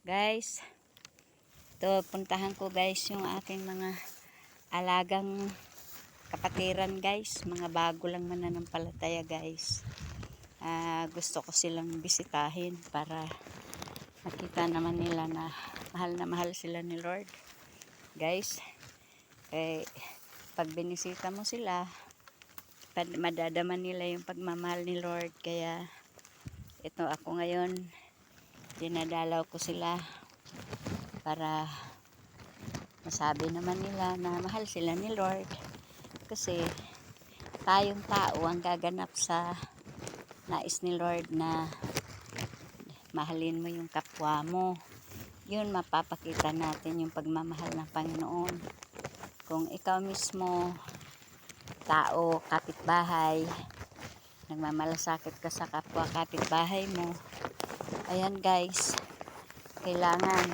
Guys, ito puntahan ko guys yung aking mga alagang kapatiran guys. Mga bago lang mananampalataya guys. Gusto ko silang bisitahin para makita naman nila na mahal sila ni Lord. Guys, pag binisita mo sila, madadaman nila yung pagmamahal ni Lord. Kaya ito ako ngayon, dinadalaw ko sila para masabi naman nila na mahal sila ni Lord. Kasi tayong tao ang gaganap sa nais ni Lord na mahalin mo yung kapwa mo. Yun, mapapakita natin yung pagmamahal ng Panginoon. Kung ikaw mismo, tao, kapitbahay, nagmamalasakit ka sa kapwa kapitbahay mo, ayan guys, kailangan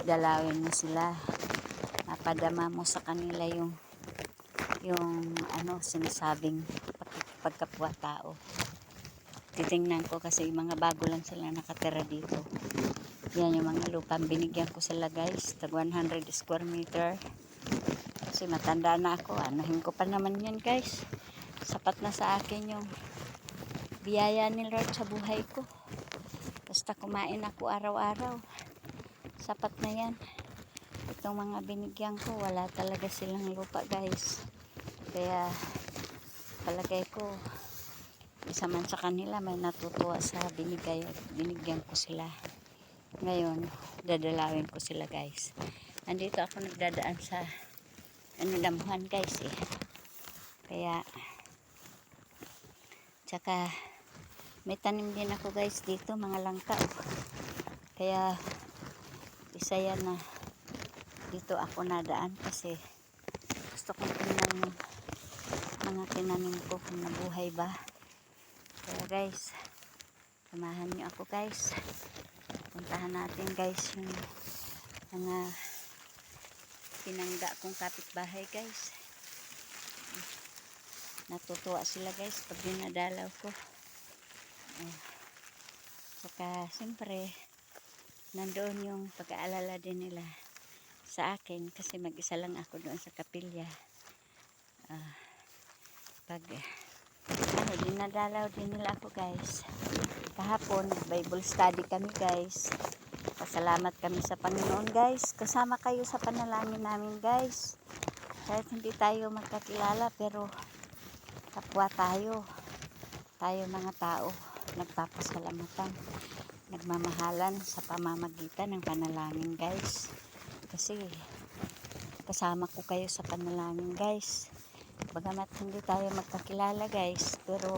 dalawin mo sila, mapadama mo sa kanila yung sinasabing pagkapwa tao. Titingnan ko kasi yung mga bago lang sila nakatira dito. Yan yung mga lupang binigyan ko sila guys, tag 100 square meter. Kasi matanda na ako, anuhin ko pa naman yan guys. Sapat na sa akin yung biyaya ni Lord sa buhay ko. Basta kumain ako araw-araw, sapat na yan. Itong mga binigyan ko, wala talaga silang lupa guys. Kaya palagay ko, isa man sa kanila may natutuwa sa binigyan ko sila. Ngayon, dadalawin ko sila guys. Nandito ako nagdadaan sa damuhan guys eh. Kaya tsaka may tanim din ako guys dito, mga langka. Kaya isa yan na dito ako nadaan kasi gusto kong tingnan yung mga tinanim ko kung nabuhay ba. Kaya guys, samahan nyo ako guys. Puntahan natin guys yung mga pinangga kong kapitbahay guys. Natutuwa sila guys pag dinadalaw ko. Saka siyempre nandoon yung pag-aalala din nila sa akin kasi mag-isa lang ako doon sa kapilya. Dinadalaw din nila ako guys. Kahapon Bible study kami guys. Pasalamat kami sa Panginoon guys. Kasama kayo sa panalangin namin guys. Kahit hindi tayo magkakilala pero kapwa tayo mga tao, nagpapasalamatan, nagmamahalan sa pamamagitan ng panalangin guys. Kasi kasama ko kayo sa panalangin guys. Bagamat hindi tayo magkakilala guys, pero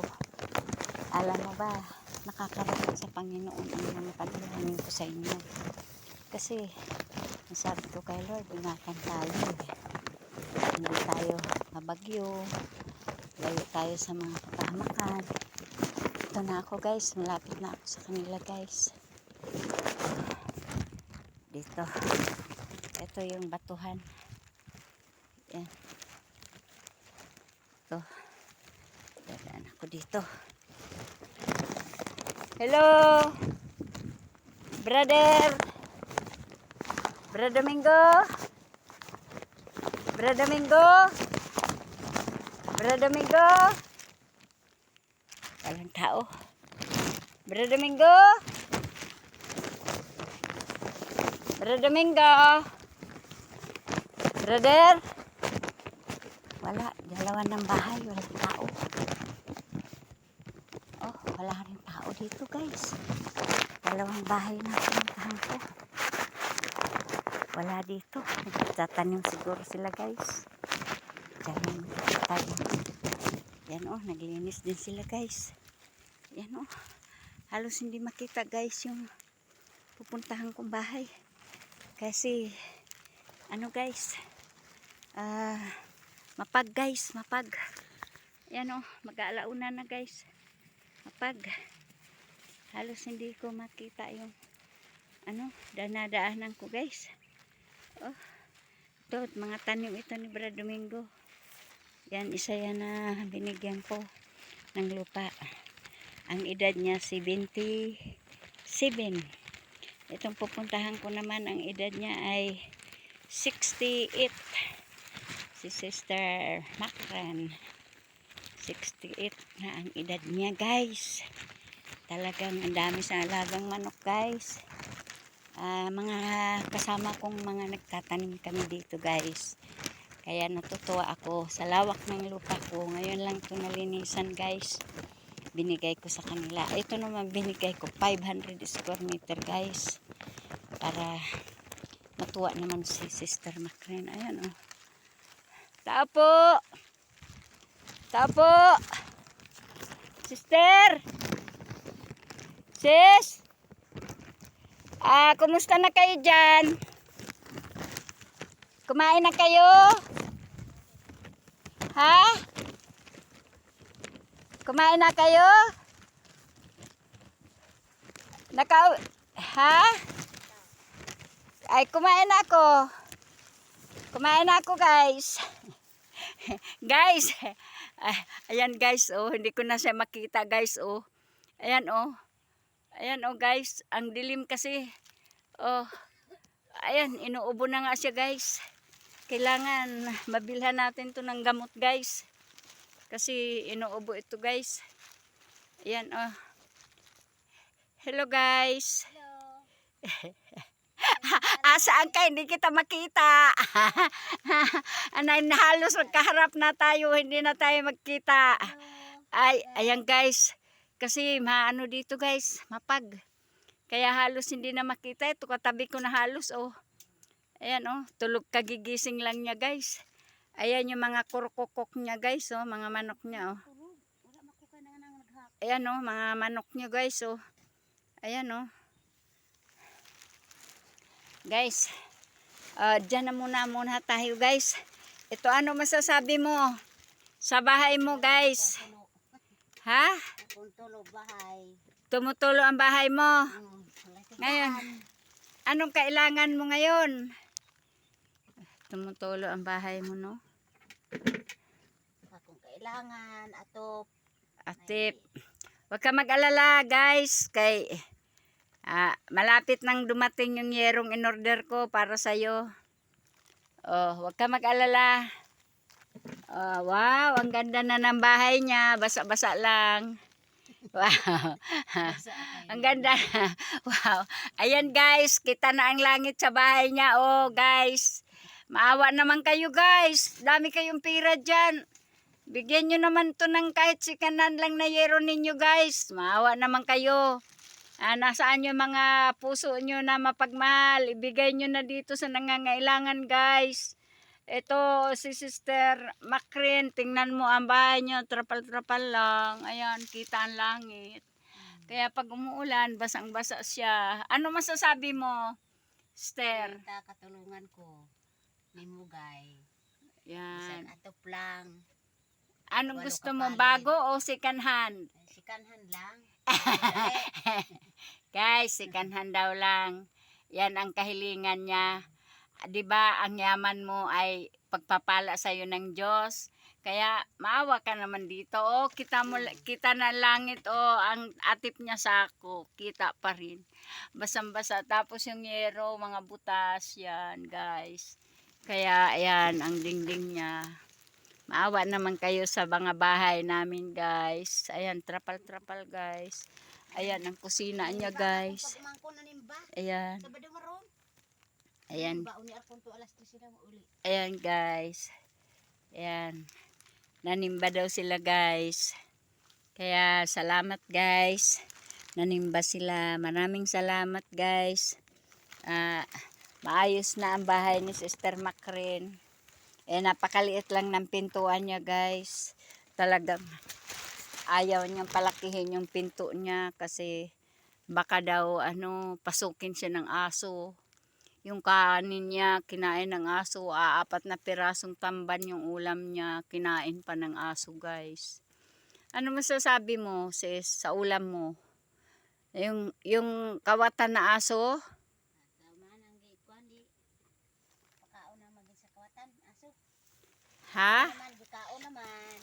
alam mo ba, nakakarating sa Panginoon ang mga panalangin ko sa inyo. Kasi nasabi ko kay Lord, ingatan tayo hindi tayo mabagyo, layo tayo sa mga kapahamakan. Ito na ako guys, malapit na ako sa kanila guys. Dito, ito yung batuhan. Yan. Ito, dadaan ako dito. Hello brother Domingo, walang tao. Domingo, brother, wala, dalawa ng bahay, walang tao. Oh, wala rin tao dito guys. Dalawang bahay na pinuntahan ko, wala dito. Nagtatanim siguro sila guys. Diyan yung tayo. Yan oh, naglinis din sila guys. Yan oh, halos hindi makita guys yung pupuntahan kong bahay. Kasi ano guys, mapag guys, mapag. Yan oh, mag-aalauna na guys. Mapag. Halos hindi ko makita yung danadaanan ko guys. Oh, ito, mga tanim ito ni Brad Domingo. Yan, isa yan na binigyan ko ng lupa. Ang edad niya 77. Itong pupuntahan ko naman, ang edad niya ay 68. Si Sister Macran. 68 na ang edad niya, guys. Talagang ang dami sa alagang manok, guys. Mga kasama kong mga nagtatanim kami dito, guys. Kaya natutuwa ako sa lawak ng lupa ko. Ngayon lang ito nalinisan, guys. Binigay ko sa kanila. Ito naman binigay ko 500 square meter, guys. Para matuwa naman si Sister Macran. Ayan, oh. Tapo! Tapo! Sister! Sis! Kumusta na kayo dyan? Kumain na kayo? Ha? Kumain na kayo? Ha? Ay, kumain na ako. Kumain na ako, guys. Guys. Ayan, guys, oh. Hindi ko na siya makita, guys, oh. Ayan, oh. Ayan, oh, guys. Ang dilim kasi. Oh. Ayan, inuubo na nga siya, guys. Kailangan mabilhan natin to ng gamot, guys. Kasi inuubo ito, guys. Ayan, oh. Hello, guys. Hello. Saan ka? Hindi kita makita. Halos magkaharap na tayo. Hindi na tayo magkita. Ay, ayan, guys. Kasi maano dito, guys. Mapag. Kaya halos hindi na makita. Ito katabi ko na halos, oh. Ayan, oh. Tulog kagigising lang niya, guys. Ayan yung mga kurkukok niya, guys, oh. Mga manok niya, oh. Ayan, oh. Mga manok niya, guys, oh. Ayan, oh. Guys. Dyan na muna tayo, guys. Ito, ano masasabi mo sa bahay mo, guys? Ha? Tumutulo bahay. Tumutulo ang bahay mo. Ngayon, anong kailangan mo ngayon? Tumutulo ang bahay mo, no? Akong kailangan, atop. Atip. Huwag ka mag-alala, guys. Kay malapit nang dumating yung yerong in-order ko para sa'yo. Oh, huwag ka mag-alala. Oh, wow, ang ganda na ng bahay niya. Basa-basa lang. Wow. Ang ganda. Wow. Ayan, guys, kita na ang langit sa bahay niya. Oh, guys. Maawa naman kayo, guys. Dami kayong pira dyan. Bigyan nyo naman to ng kahit sikanan lang na yero ninyo, guys. Maawa naman kayo. Nasaan yung mga puso nyo na mapagmahal? Ibigay nyo na dito sa nangangailangan, guys. Ito, si Sister Macran, tingnan mo ang bahay nyo, trapal-trapal lang. Ayan, kita ang langit. Kaya pag umuulan, basang-basa siya. Ano masasabi mo, Sister? Kita katulungan ko. Nimugay. Yan. Isang atop lang. Anong Walo gusto mo, kapalin. bago o second hand? Sikanhan lang. Guys, second hand daw lang. Yan ang kahilingan niya. 'Di ba, ang yaman mo ay pagpapala sa iyo ng Diyos. Kaya maawa ka naman dito. Oh, kita mo, kita na langit, oh, ang atip niya sako, kita pa rin. Basang-basa, tapos yung yero, mga butas yan, guys. Kaya ayan ang dingding niya. Maawa naman kayo sa mga bahay namin, guys. Ayan, trapal-trapal, guys. Ayan ang kusina niya, guys. Ayan. Sabado maron. Ayan. Baon ni Arpon to alas 3 sila mauli. Ayan, guys. Ayan. Nanimba daw sila, guys. Kaya salamat, guys. Nanimba sila. Maraming salamat, guys. Maayos na ang bahay ni Sister Macran. Napakaliit lang ng pintuan niya, guys. Talagang ayaw niyang palakihin yung pinto niya kasi baka daw pasukin siya ng aso. Yung kanin niya, kinain ng aso. 4 na pirasong tamban yung ulam niya. Kinain pa ng aso, guys. Ano masasabi mo, sis, sa ulam mo? Yung kawatan na aso? Tama nang gikuan di. Pakaon na maging sa kawatan aso. Ha? Naman gikaon naman.